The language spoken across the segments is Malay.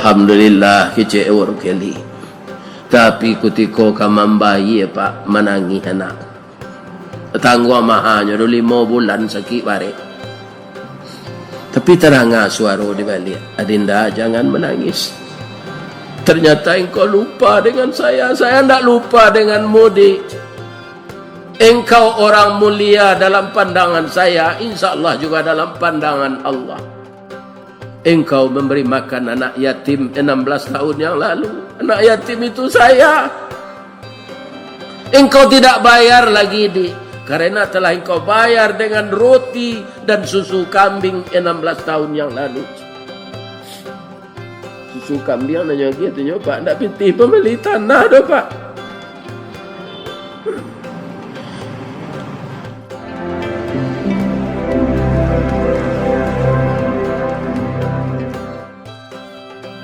Alhamdulillah kecek orang kali. Tapi kutiko kamambayi pak menangi anak. Tangguh mahanya dulu 5 bulan sakit bare. Tapi terangah suara di balik. Adinda jangan menangis. Ternyata engkau lupa dengan saya. Saya tidak lupa denganmu, Dik. Engkau orang mulia dalam pandangan saya, insya Allah juga dalam pandangan Allah. Engkau memberi makan anak yatim 16 tahun yang lalu. Anak yatim itu saya. Engkau tidak bayar lagi, Dik. Karena telah engkau bayar dengan roti dan susu kambing 16 tahun yang lalu. Susu kambing nanya gitu, Pak. Tak pinti pembeli tanah dah, Pak.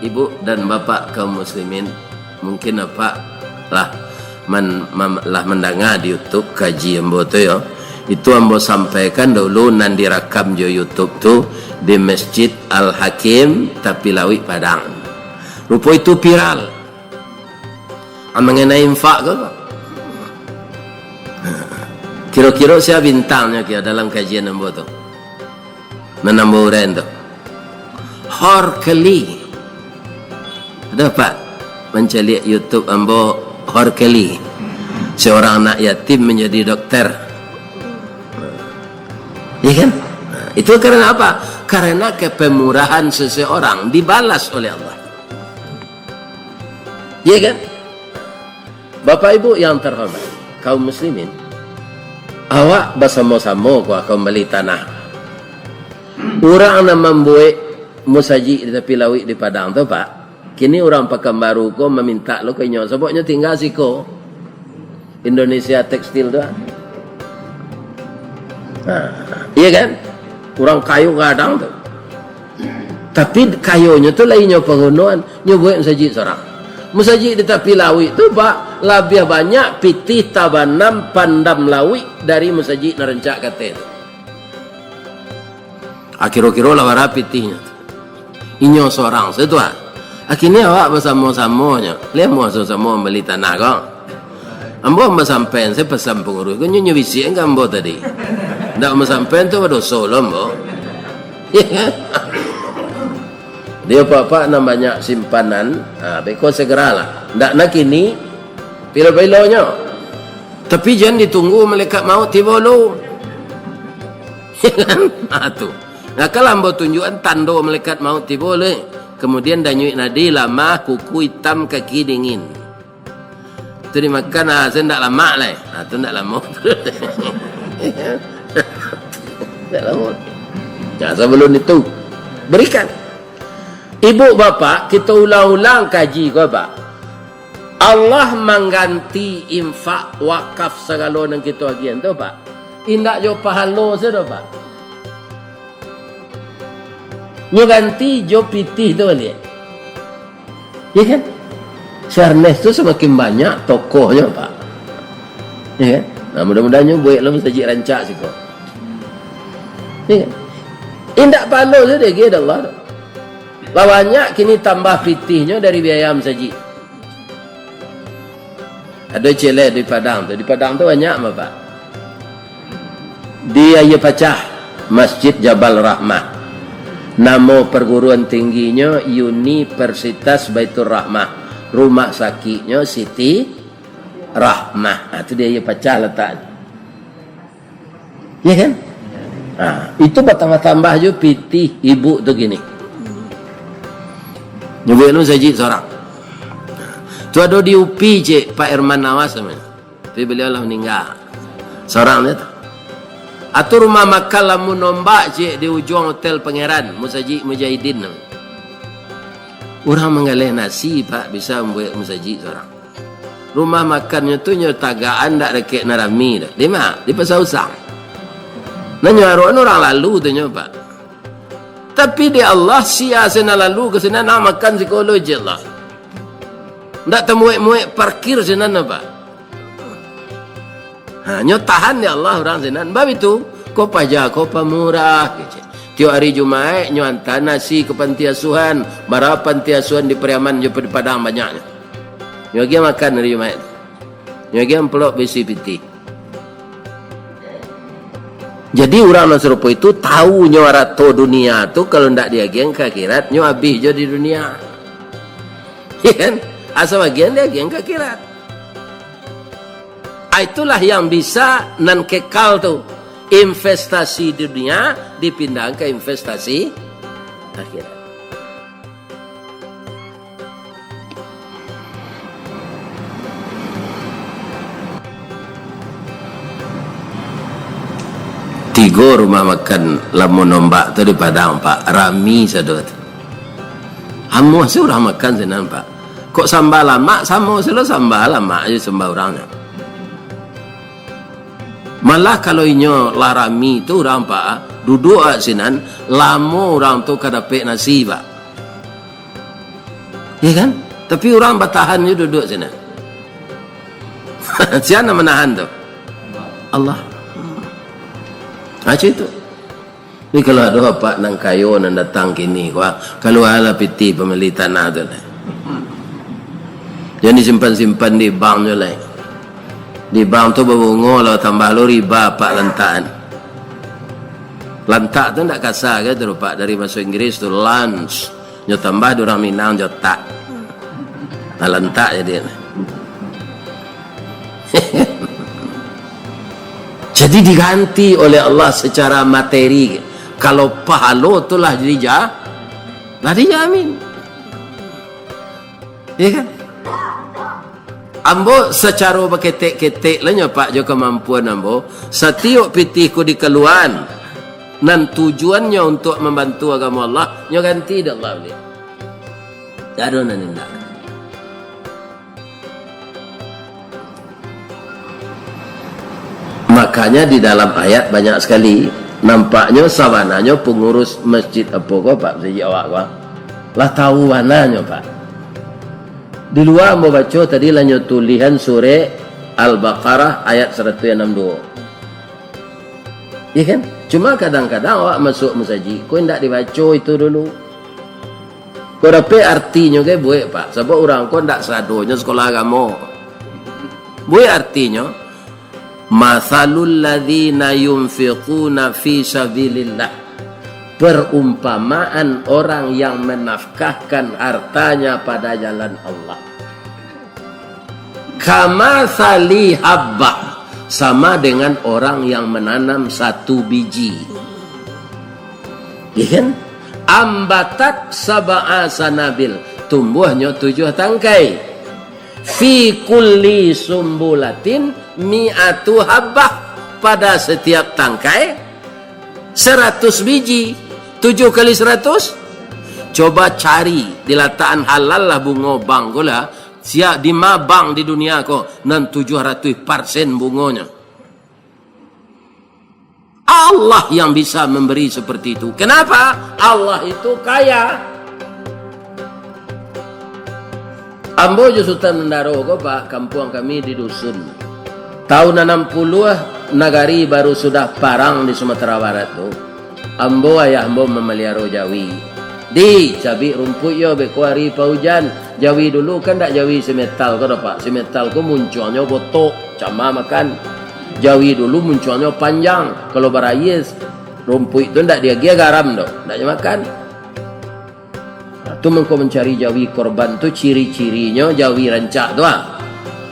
Ibu dan bapak kaum muslimin, mungkin apa lah mendengar di YouTube kaji ambo tu ya. Itu ambo sampaikan dulu nan direkam di YouTube tu di Masjid Al Hakim Tapilawi Padang. Rupa itu viral. Mengenai infak ke? Kira-kira saya bintangnya kira dalam kajian ambo tu. Menambah uran tu. Horkeli. Dapat mencari YouTube ambo Horkeli, seorang anak yatim menjadi dokter. Ya kan? Itu karena apa? Karena kepemurahan seseorang dibalas oleh Allah. Ya kan? Bapak Ibu yang terhormat, kaum muslimin, awak bersama-sama kau beli tanah. Orang yang membuat musaji di tepi laut di Padang tu, Pak. Kini orang Pekanbaru ko meminta lo kenyo sebabnya tinggal siko Indonesia Tekstil tu. Iya kan? Orang kayu kadang tu. Tapi kayunya tu lainnya penggunaan nyobuat masjid seorang. Masjid di tepi laut tu, Pak, lebih banyak pitih tabanam pandam laut dari masjid narencak kata tu. Akhir-akhir lawara pitihnya. Inyo seorang setua. Akhirnya awak bersama-samanya. Lihat mau sama-sama membeli tanah kau. Ambo sampai saya pesan pengurus. Kau nyonya bisi enggak ambo tadi. Ndak sampai tu pada solo ambo. Dia apa-apa namanya simpanan. Beko segeralah. Ndak nak kini pilo-pilonya. Tapi jangan ditunggu malaikat maut tiba lu. Tu. Nah kalau ambo tunjukkan tanda malaikat maut tiba le. Kemudian danyuik nadi lama kuku hitam kaki dingin. Itu dimakan saya tidak lama lah. Itu tidak lama. Tidak lama. Nah, sebelum itu berikan. Ibu bapak kita ulang-ulang kaji kau Pak. Allah mengganti infak wakaf segala yang kita bagian tu Pak. Indak jo pahala saja Pak. Nyo ganti jo pitih tu lihat. Ya kan? Syarnes tu semakin banyak tokohnya Pak. Ya kan? Nah mudah-mudahan buat lo masjid rancak sih kok. Ya kan? Indak pahala saja dia Allah. Lawannya kini tambah pitihnya dari biaya masjid. Ada celek di Padang tu. Di Padang tu banyak apa Pak? Dia pecah Masjid Jabal Rahmah. Nama perguruan tingginya Universitas Baitur Rahmah. Rumah sakitnya Siti Rahmah. Itu dia pecah letak. Ya kan? Itu bertambah-tambah juga pitih ibu tu gini. Nyebut lu sajid seorang. Tu ada di UPI cik Pak Herman Nawas namanya. Tapi beliau lah meninggal. Seorang dia tu. Atau rumah makan lamu nombak cik di ujung hotel Pangeran Musajid Mujahidin. Orang mengalih nasi Pak bisa membuat musajid seorang. Rumah makannya tu tagaan tak dekat narami dah. Di mana? Di Pasar Usang. Nanya orang lalu tu Pak. Tapi di Allah sia sana lalu ke sana nak makan psikologi Allah. Tak temuik-muik parkir sana Pak. Hanya tahan ya Allah orang sinan. Bab itu kau pajak, kau pemurah. Tiap hari Jumaat nyo hantar nasi ke panti asuhan. Bara panti asuhan di Periaman nyo di Padang banyaknya. Nyo lagi makan hari Jumaat. Nyo lagi pelok besi piti. Jadi orang yang serupa itu tahu nyo arato dunia tu kalau ndak dia geng ke akhirat nyo habis jo di dunia. Ya kan? Asal bagian dia geng ke akhirat. Itulah yang bisa nan kekal tu. Investasi di dunia dipindah ke investasi akhirat. Tiga rumah makan lamun nombak tu di Padang Pak, rami sadot. Amu seorang makan senang Pak. Kok sambal lama sama selalu sambal lama aja sembah orangnya. Malah kalau inyo larami tu orang Pak duduk sinan lamo orang tu kadapek nasi Pak. Ya kan? Tapi orang bertahannya duduk sinan. Siapa menahan tu? Allah. Macam itu. Ni kalau ada apa nang kayo nang datang kini kalau ala piti pembeli tanah tu. Jadi simpan-simpan di banknya lah. Di bank tu berbunga lah tambah lo riba pak lantaan. Lantak tu tak kasar ke tu pak dari bahasa Inggeris tu lunch. Nyo tambah orang Minang jo tak. Nah, lantak jadi. Jadi diganti oleh Allah secara materi. Kalau pahala tu lah jadi dijamin. Ya kan? Ambo secara berketek-ketek lah nyo Pak jo kemampuan ambo. Setiap pitih ku di keluan. Dan tujuannya untuk membantu agama Allah. Nyo ganti dah Allah ni. Ada nan indah. Makanya di dalam ayat banyak sekali. Nampaknya sawananya pengurus masjid apa kau Pak. Sejak awak kau. Lah tahu wananya Pak. Di luar mau baca tadi lanjut tulisan surah Al-Baqarah ayat 162. Ya kan? Cuma kadang-kadang awak masuk masjid, kau tidak dibaca itu dulu. Kau dapat artinya ke buat Pak. Sebab orang kau tidak sadonya sekolah agama. Buat artinya, Mathalul ladzina yunfiquna fi sabilillah. Perumpamaan orang yang menafkahkan hartanya pada jalan Allah. Kama sali habba, sama dengan orang yang menanam satu biji. Ya kan? Ambatat sab'a sanabil, tumbuhnya 7 tangkai. Fi kulli sumbulatin mi'atu habbah, pada setiap tangkai 100 biji. 7 kali 100. Coba cari di lataan halal lah bunga bang gola. Siap di mabang di dunia ko nan 700% bunganya. Allah yang bisa memberi seperti itu. Kenapa? Allah itu kaya. Ambo jo Sultan Mendaro ko Pak, kampung kami di dusun. Tahun 60 nagari baru sudah parang di Sumatera Barat tu. Ambo ayah ambo memelihara jawi. Di cabi rumput yo bekuari paujan. Jawi dulu kan tak jawi semetal ko Pak. Semetal ko munculnya botok, cama makan. Jawi dulu munculnya panjang. Kalau barayes rumput itu ndak dia garam dah. Ndak makan. Tu mengko mencari jawi korban tu ciri-cirinya jawi rancak tu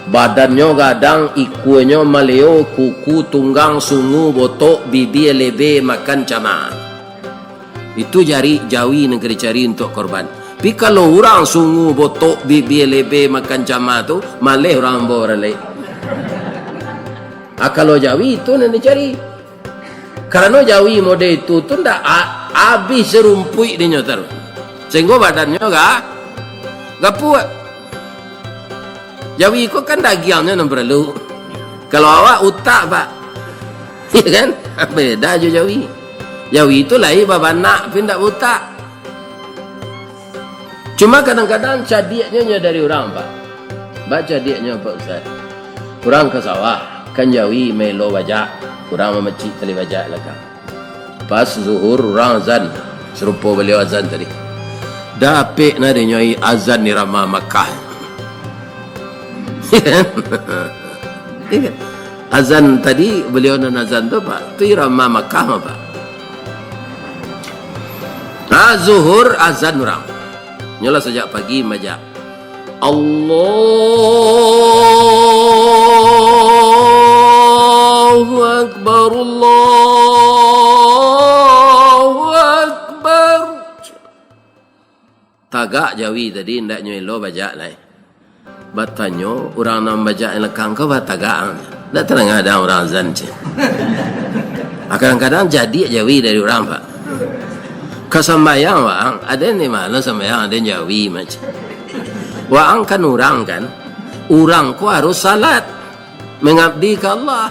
Badannya gadang, ikunya maleo, kuku, tunggang, sungu, botok, bibi, lebe, makan cama. Itu jari jawi negeri cari untuk korban. Tapi kalau orang sungu, botok, bibi, lebe, makan cama tu, maleh orang bawa relek. Kalau jawi itu nanti cari. Karena jawi mode itu tu ndak habis serumpui di nyotar. Sehingga badannya gak puas. Jawi kok kan dagingnya yang perlu. Kalau awak utak Pak. Ya kan? Beda je Jawi. Jawi itu lahir babanak tapi tak utak. Cuma kadang-kadang cadiaknya dari orang Pak. Baca cadiaknya Pak Ustaz. Orang ke sawah. Kan Jawi melo bajak. Orang memecik tali bajak lah kan. Pas zuhur orang azan serupa beliau azan tadi. Dapik na dia nyai azan ni Rama Makkah. Azan tadi beliau nan azan tu Pak, tu Rama Makkah Pak. Zuhur azan orang. Nyolah sejak pagi majak. Allahu Akbar, Allahu Akbar. Tagak Jawi tadi ndak nyelo bajak lai. Batanyo orang nam bajak lekang kau batagak. Ndak terang ada orang azan je. Kadang-kadang jadi Jawi dari orang Pak. Kesambayang wang ada ni mana sambayang ada Jawi macam. Wang kan orang ku harus salat mengabdi ke Allah.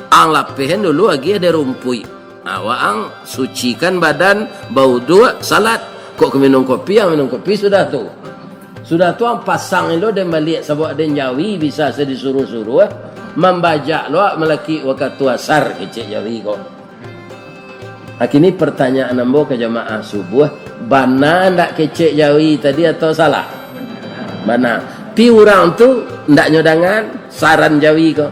Ang lapihan dulu lagi ada rumpui. Wang sucikan badan bau dua salat. Kok minum kopi yang minum kopi sudah tu. Sudah tu ang pasang lo dan balik sebab ada Jawi bisa sedisuruh-suruh membajak lo melaki waktu asar kecik Jawi kok. Kini pertanyaan ambo ke jamaah subuh, bana ndak kecek Jawi tadi atau salah? Bana. Pi orang tu ndak nyodangan saran Jawi kok.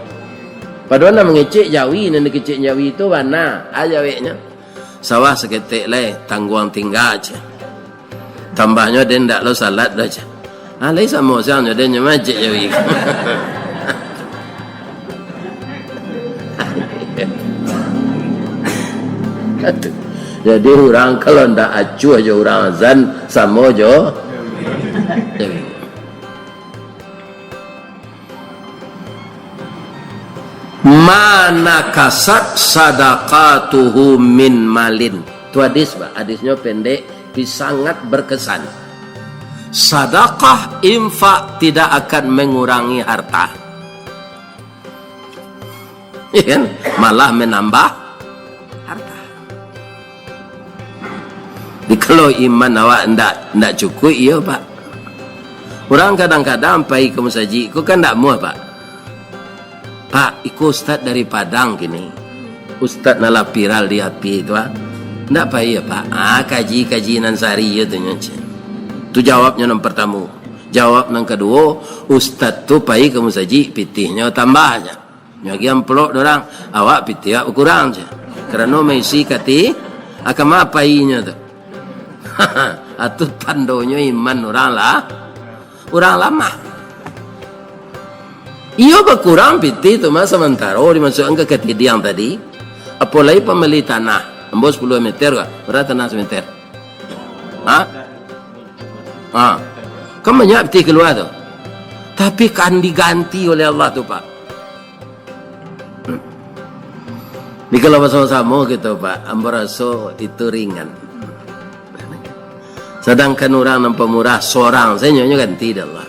Padahal nak mengecek Jawi dan kecek Jawi tu bana Jawinya. Sawah seketik leh tangguang tinggal aja. Tambahnya dia ndak lo salat dah aja. Lai sama sang dia nyemajek Jawi. Jadi orang kalau ndak acuh aja orang azan sama aja. Mana kasat sadaqatuhu min malin. Itu hadis Pak. Hadisnya pendek tapi sangat berkesan. Sedekah infak tidak akan mengurangi harta. Ya kan? Malah menambah harta. Kalau iman awak ndak cukup, iya Pak. Orang kadang-kadang pergi ke masjid, aku kan ndak muah Pak. Pak, ikut Ustaz dari Padang gini. Ustaz nala viral di api itu ndak pergi ya Pak. Kaji nan sari ya tu nyonya. Tu jawabnya yang pertama. Jawab yang kedua, Ustaz tu pergi ke masjid, pitihnya tambahnya. Nyagi amplop orang, awak pitih kurang je. Kerana mesti kati akan apa inya tu. Atau tandonya iman orang lama. Iyo berkurang piti tu masa sementara dimasukkan ke ketidiang tadi. Apalagi pembeli tanah, embos 10 meter ke? Berapa tanah semeter? Kan banyak piti keluar tu. Tapi kan diganti oleh Allah tu Pak. Ini kalau bersama-sama gitu Pak, ambo rasa itu ringan. Sedangkan orang nampak murah seorang, saya nyonya ganti dah Allah.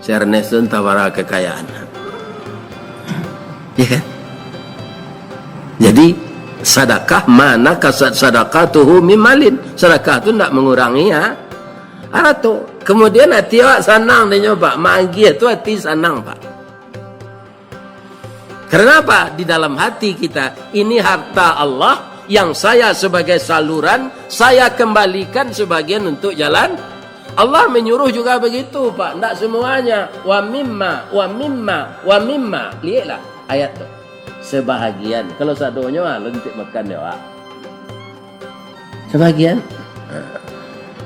Sernes itu tawara kekayaan. Ya kan? Jadi sedekah mana kasat sadaqatuhu mimalin. Sedekah itu tidak mengurangi ya. Atau kemudian hati awak senang dia nyoba. Manggih itu hati senang Pak. Kenapa? Di dalam hati kita ini harta Allah yang saya sebagai saluran saya kembalikan sebagian untuk jalan Allah. Menyuruh juga begitu Pak, tidak semuanya. Wa mimma lihatlah ayat tu sebahagian. Kalau sadonya lentik makan dia Pak. Sebahagian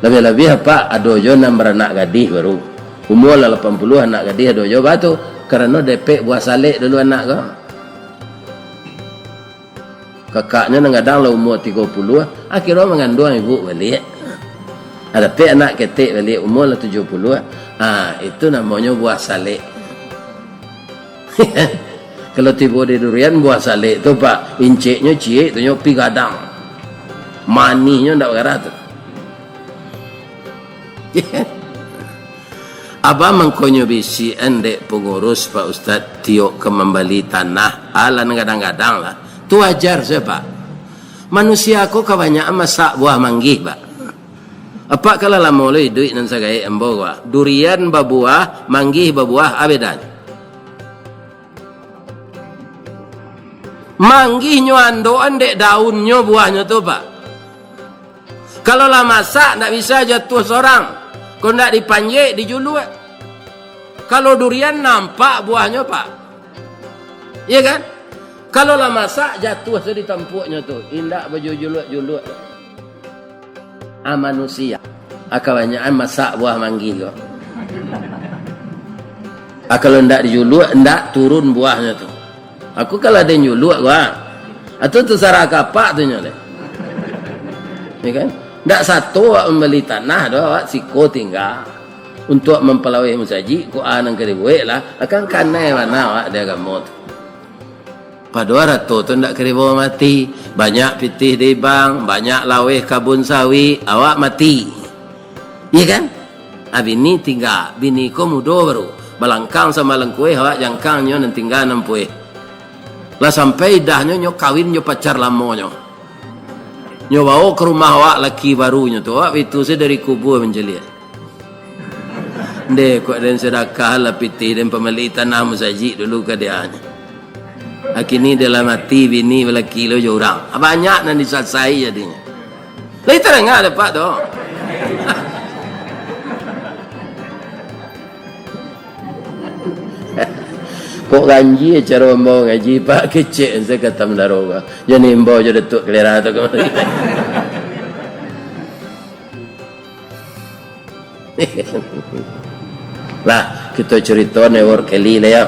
lebih-lebih apa adojo nam beranak gadis baru umur 80 anak gadis adojo batu kerana DP buah salik dulu anak kau. Kakaknya kadang lah umur 30, akhirnya mengandung ibu balik. Ada pe anak ketik balik umur 70. Itu namanya buah salik. Kalau tiba di durian buah salik tu Pak, inciknya cik tu nyopi gadang. Manisnya ndak bergerak tu. Abang mengkonyo bisi endek pengurus Pak Ustaz tiok ke membeli tanah. Alan kadang-kadang lah. Tu wajar saya Pak. Manusia aku kebanyakan masak buah manggih Pak. Apa kalau lah mulai duit nan sagai embo wa. Durian babuah, manggih babuah abedan. Manggihnya andoan dek daunnya buahnya tu pak. Kalau lah masak tak bisa jatuh seorang. Kalau tak dipanjek dijuluk. Kalau durian nampak buahnya pak. Iya kan? Kalau lah masak jatuh di tampuknya tu. Indak baju juluk-juluk. Manusia. Banyakan masak buah manggih kau. Kalau ndak dijuluk, ndak turun buahnya tu. Aku kalau ada nyuluk gua. Atau tu sarah kapak tu nyole. Ya kan? Ndak satu awak membeli tanah doa awak siko tinggal untuk mempelawai musaji ku anang keribuek lah akan kanai mana awak dia gamot. Padahal rato tu ndak keribu mati. Banyak pitih di bang, banyak laweh kabun sawi, awak mati. Iya kan? Bini tinggal, bini ko mudo baru. Balangkang sama lengkue awak jangkang nyo nanti tinggal nampue. Lah sampai dahnya nyo kawin nyo pacar lamonyo. Nyo bawa ke rumah awak laki barunya tu. Awak itu saya dari kubur menjelit. Dek kok dan sedekah lah pitih dan pembeli tanah musaji dulu ke dia. Kini dia lah mati bini laki lo jorang. Banyak nan diselesai jadinya. Lah itu enggak ada pak tu. Kok ganji cara membawa ngaji pak kecil saya kata mendaroga. Jadi membawa je datuk kelera tu kemari. Lah kita cerita ni war kali lah ya.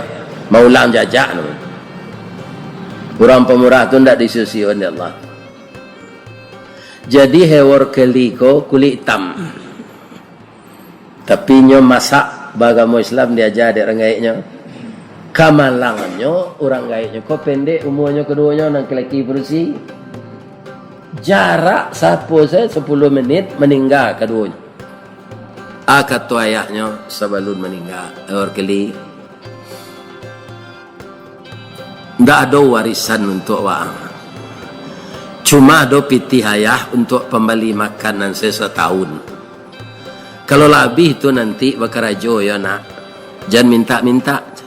Maulang jajak ni. Kurang pemurah tu ndak disusi oleh Allah. Jadi hewar kali ko kulit hitam. Tapi nyo masak bagamo Islam diajar dek rengaiknya. Kamalangannya orang gaiknya kau pendek umurnya keduanya nang laki berusi jarak sapo saya 10 menit meninggal keduanya. Kata ayahnya sebelum meninggal orang kali ndak ada warisan untuk wang, cuma ada pitih ayah untuk pembeli makanan setahun. Kalau lebih itu nanti bakarajo ya nak, jangan minta-minta.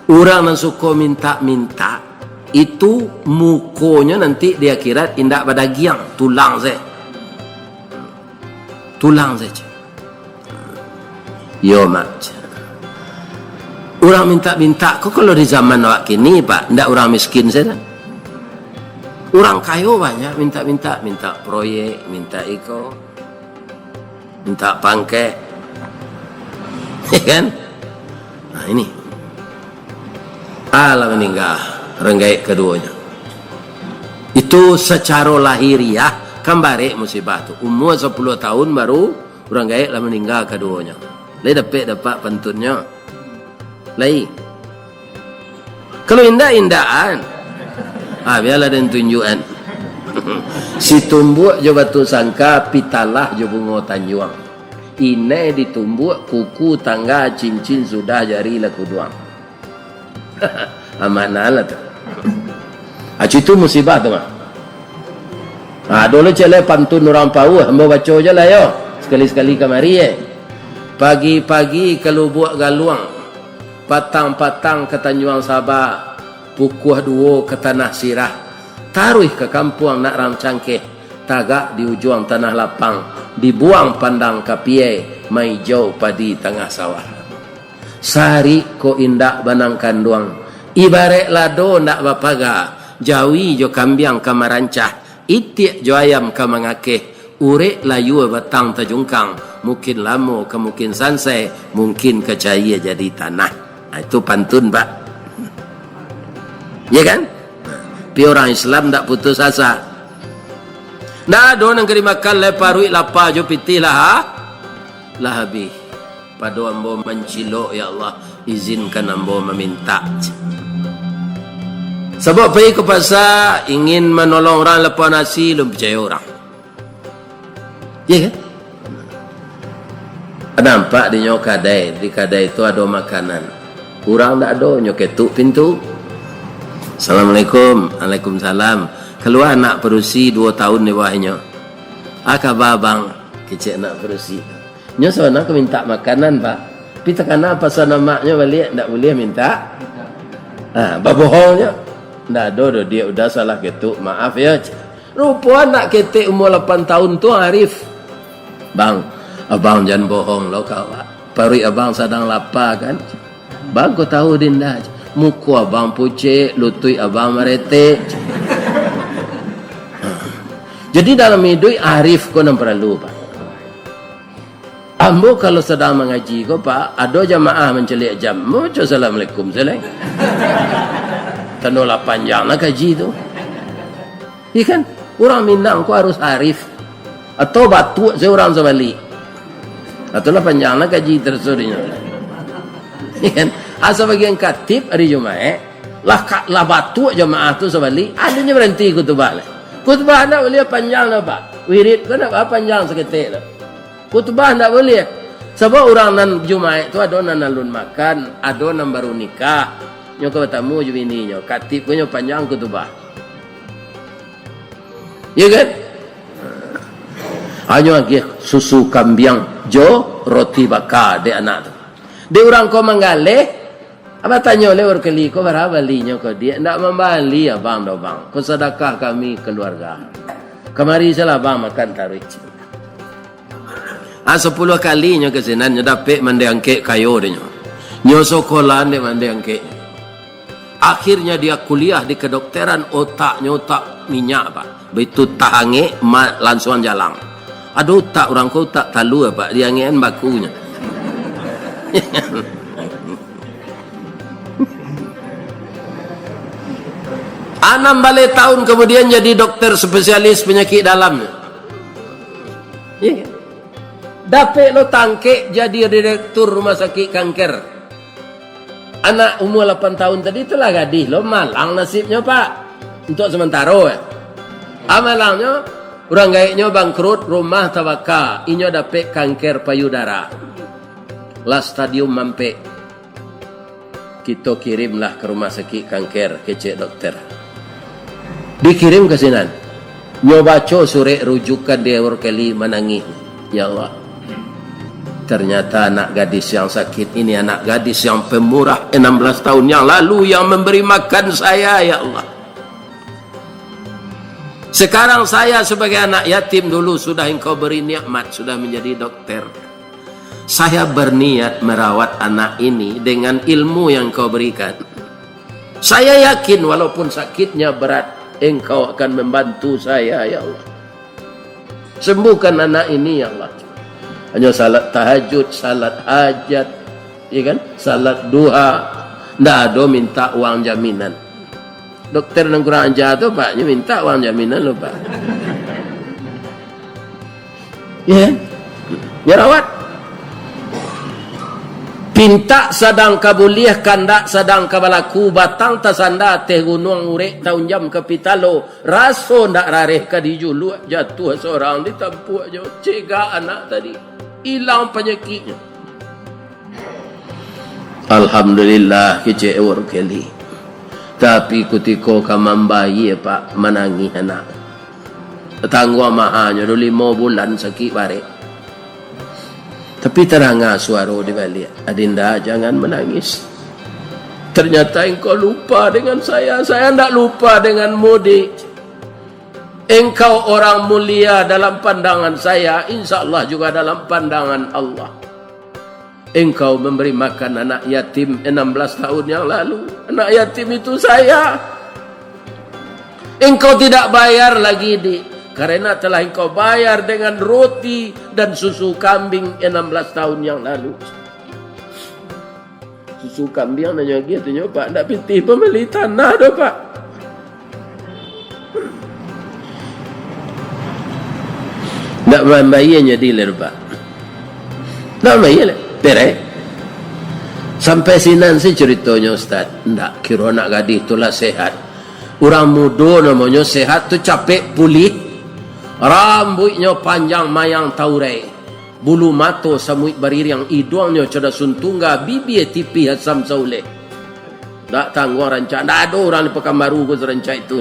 Orang yang suka minta-minta itu mukonya nanti di akhirat indak badagiang tulang saja. Tulang saja. Yo mak. Orang minta-minta kok kalau di zaman awak kini pak, ndak orang miskin saja. Orang kaya banyak minta-minta, minta proyek, minta iko, minta pangkek. Ya kan? Nah ini. Allah meninggal renggaik keduanya. Itu secara lahiriah kembali musibah tu. Umur 10 tahun baru renggaik lah meninggal keduanya. Lai dapat pentunnya. Lai. Kalau indah-indahan. Biarlah dan tunjukan. Si tumbuk jo batu sangka pitalah jo bunga tanjuang. Ini ditumbuk kuku tangga cincin sudah jari laku doang. Amanah lah tu. Itu musibah tu mah. Dulu cile pantun orang pau, hamba baca je lah yo. Sekali-sekali kemari Pagi-pagi kalau buat galuang, patang-patang ke Tanjuang Sabah, pukuh 2 ke Tanah Sirah, taruh ke kampung nak ram cangkeh, tagak di ujung tanah lapang, dibuang pandang kapiai, mai jauh padi tengah sawah. Sari ko indak banang kanduang, ibarat lado ndak bapaga, jawi jo kambiang kamarancah, itik jo ayam kamangakeh, urek layu batang tajungkang, mungkin lamo ke mungkin sansai, mungkin kecaya jadi tanah. Itu pantun pak. Ya kan? Tapi orang Islam tak putus asa. Ndak ada nang keri makan leparui lapa jo pitih lah habis. Pada ambo mencilok ya Allah, izinkan ambo meminta. Sebab pergi ke pasar ingin menolong orang lepas nasi, belum percaya orang. Ya kan? Nampak di nyokadai, di kadai itu ada makanan. Kurang tak ada, nyoketuk pintu. Assalamualaikum. Waalaikumsalam. Keluar anak perusi 2 tahun di bawahnya. Khabar bang, kecik anak perusi. Nyo sana aku minta makanan pak. Tapi tekan apa sana maknya balik tak boleh minta. Babohongnya. Nggak ada dia udah salah ketuk, maaf ya. Rupa anak ketik umur 8 tahun tu Arif. Bang, abang jangan bohong lo kawan. Perut abang sedang lapar kan. Bang kau tahu dinda. Muka abang pucet, lutut abang meretek. Jadi dalam hidup Arif kau nak perlu pak. Ambo kalau sedang mengaji kau pak, ada jamaah mencelik jam. Muncul assalamualaikum selai. Tanolah panjang nak kaji tu. Ikan orang Minang kau harus Arif. Atau batu seorang sebalik. Ataulah panjang nak kaji tersudahnya. Ikan asal bagian katib hari Jumaat. Lah batu jamaah tu sebalik. Adanya berhenti kutubah lah. Kutubah nak boleh panjang lah pak. Wirid kau nak panjang seketik lah. Kutubah tak boleh. Sebab orang nan Jumaat tu ada nan alun makan, ada nan baru nikah. Nyo kau bertemu je bini nyo. Katib punya panjang kutubah. Ya kan? Hanya lagi susu kambing jo roti bakar de anak tu. De orang kau menggalih. Apa tanya oleh orang keli kau berapa linya kau dia ndak membali abang do bang. Kau sedekah kami keluarga. Kemari salah bang makan tarik. 10 kali nyo kesinan nyo dapat mandangke kayo dia nyo. Nyo sekolah dia mandangke. Akhirnya dia kuliah di kedokteran otaknya otak minyak pak. Begitu tahange langsung jalan. Aduh otak orang kau tak talu pak dia ngen bakunya. Enam balik tahun kemudian jadi dokter spesialis penyakit dalam. Yeah. Dapat lo tangkek jadi direktur rumah sakit kanker. Anak umur 8 tahun tadi itulah gadis lo malang nasibnya pak. Untuk sementara ya. Amalangnya orang gaiknya bangkrut rumah tabaka. Inyo dapat kanker payudara. Lah stadium mampe. Kita kirimlah ke rumah sakit kanker kecik dokter. Dikirim ke sinan. Nyo baca surat rujukan dia berkali menangis. Ya Allah. Ternyata anak gadis yang sakit ini anak gadis yang pemurah 16 tahun yang lalu yang memberi makan saya ya Allah. Sekarang saya sebagai anak yatim dulu sudah engkau beri nikmat sudah menjadi dokter. Saya berniat merawat anak ini dengan ilmu yang engkau berikan. Saya yakin walaupun sakitnya berat engkau akan membantu saya ya Allah. Sembuhkan anak ini ya Allah. Hanya salat tahajud, salat hajat, ya kan? Salat duha, ndak ada minta uang jaminan. Dokter yang kurang ajar tu pak, minta uang jaminan lo pak. Ya, nyerawat. Pinta sadang kabuliah kandak sadang kabalaku batang tasanda teh gunung urek tahun jam kapitalo raso ndak rareh kadijulu jatuh seorang ditampuk aja cegah anak tadi. Hilang penyakitnya. Alhamdulillah kecik orang kali. Tapi ketika kaman bayi pak menangis anak. Tangguh mahanya 5 bulan sakit barek. Tapi terangah suara di balik. Adinda jangan menangis. Ternyata engkau lupa dengan saya. Saya tidak lupa dengan mudik. Engkau orang mulia dalam pandangan saya, insya Allah juga dalam pandangan Allah. Engkau memberi makan anak yatim 16 tahun yang lalu. Anak yatim itu saya. Engkau tidak bayar lagi karena telah engkau bayar dengan roti dan susu kambing 16 tahun yang lalu. Susu kambing nanya gitu pak, tidak pitih pembeli tanah dah pak. Tak membayarnya dealer pak. Tak membayar beres. Sampai sinan si ceritanya Ustaz. Tak kira nak gadis itulah sehat. Orang muda namanya sehat tu capek pulih. Rambutnya panjang mayang taurai. Bulu mata samuit bariring. Hidungnya cerdas suntungga. Bibir tipi Hasam Sauleh. Tak tanggung rancang. Tak ada orang di Pekanbaru ke serancang itu.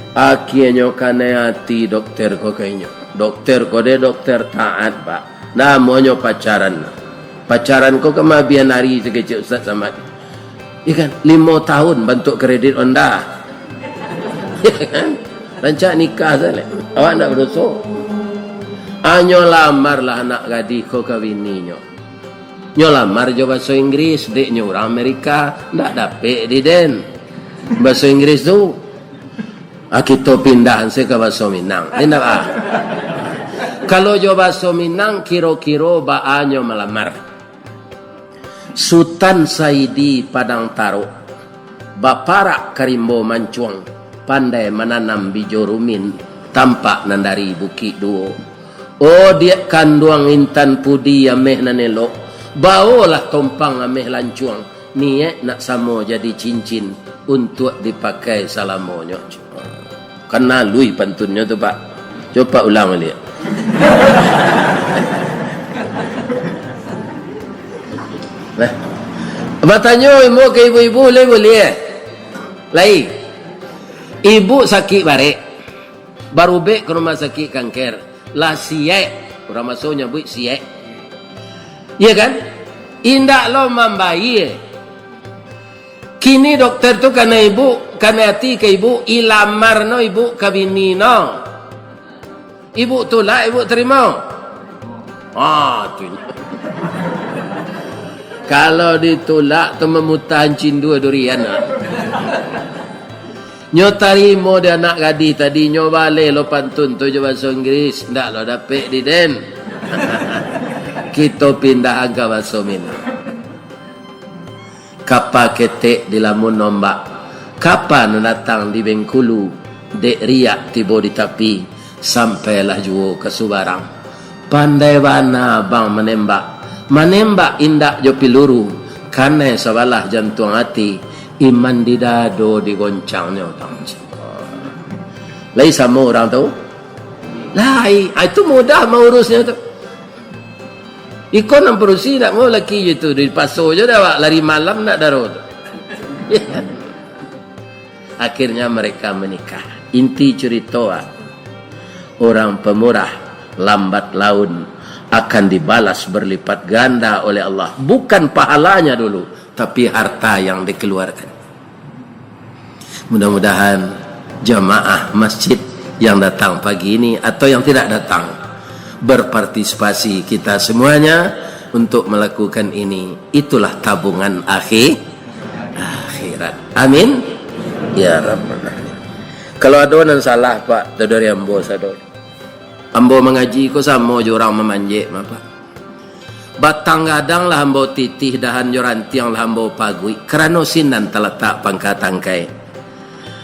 Akhirnya kena hati dokter kau kayaknya. Dokter kau dia dokter taat pak. Namanya pacaran. Pacaran kau kemabian hari sekecil Ustaz Samad. Ya kan? 5 tahun bentuk kredit Honda. Ya kan? Rancak nikah saja. Awak nak berdosa. Anyo lamar lah anak gadis kau kawini nyo. Nyo lamar jo bahasa Inggris, dek nyo orang Amerika, ndak dapet di den. Bahasa Inggris tu. Kita pindahan ke bahasa Minang. Enak ah. Kalau jo bahasa Minang kiro-kiro ba anyo melamar. Sultan Saidi Padang Taro. Baparak Karimbo Mancuang. Pandai menanam bijo rumin tampak nandari Bukit Duo. Oh dia kanduang intan pudi ameh nanelok. Bawalah tompang ameh lancuang. Niat nak samo jadi cincin untuk dipakai salamonyo. Kena lui pantunnya tu Pak. Coba ulang balik. Nah. Bertanya ibu ke ibu-ibu boleh. Lai. Ibu sakit barek. Baru bek ke rumah sakit kanker. Lah siek. Orang masuknya buat siek. Iya kan? Indak lo mambai. Kini dokter tu karena ibu, karena hati ke ibu, ilamar no ibu kabini no. Ibu tolak, ibu terima. Tu. Kalau ditolak tu memutahan cindu durian. Nyo tarimo dia anak gadis tadi nyo balik lo pantun tu je bahasa Inggris. Ndak lo dapet di den. Kita pindah ke bahasa Minang. Kapa ketek di lamun nombak. Kapan datang di Bengkulu. Dek riak tiba di tepi. Sampailah juo ke Subarang. Pandai bana bang menembak. Menembak indak jo piluru. Karena sebalah jantung hati. Iman di dado digoncangnya orang. Lai sama orang tahu? Lai, itu mudah mengurusnya tu. Ikon yang perusi tak mau laki itu di paso je dah lari malam nak darut. Akhirnya mereka menikah. Inti cerita orang pemurah lambat laun akan dibalas berlipat ganda oleh Allah. Bukan pahalanya dulu, tapi harta yang dikeluarkan. Mudah-mudahan jamaah masjid yang datang pagi ini atau yang tidak datang berpartisipasi kita semuanya untuk melakukan ini. Itulah tabungan akhirat. Amin ya rabbal alamin. Kalau ada yang salah Pak dari ambo sador. Ambo mengaji ko sama je orang memanjek Pak. Batang gadang lah ambo titih dahan jorantiang lah ambo pagui kerana sinan terletak pangkat tangkai.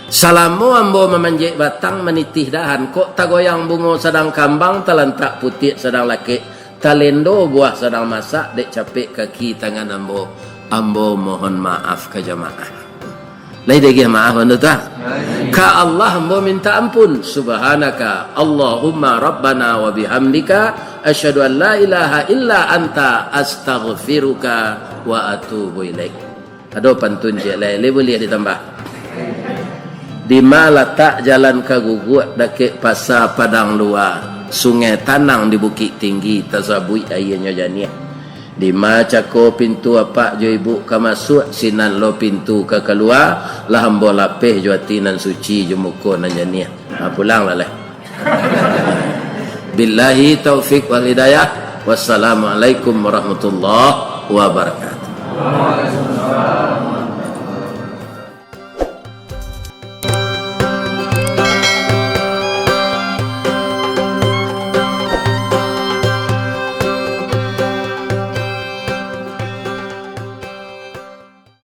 Salamu ambo memanjek batang menitih dahan kok tagoyang bungo sedang kambang telentak putih sedang laki talendo buah sedang masak dek capek kaki tangan ambo. Ambo mohon maaf ke jamaah. Lai degi maaf anda tak? Ka Allah ambo minta ampun. Subhanaka Allahumma rabbana wa bihamdika asyhadu an la ilaha illa anta astaghfiruka wa atubu ilaik. Ada pantun je lai boleh ditambah. Di mana letak jalan ke gugut dekat pasar Padang Luar, sungai Tanang di Bukit Tinggi tasabui airnya janiah. Di mana cako pintu apa jo ibu ke masuk sinan lo pintu ke keluar lah hambo lapeh jo atinan suci jo muko nan janiah. Pulang lah. Billahi taufik wal hidayah. Wassalamualaikum warahmatullahi wabarakatuh.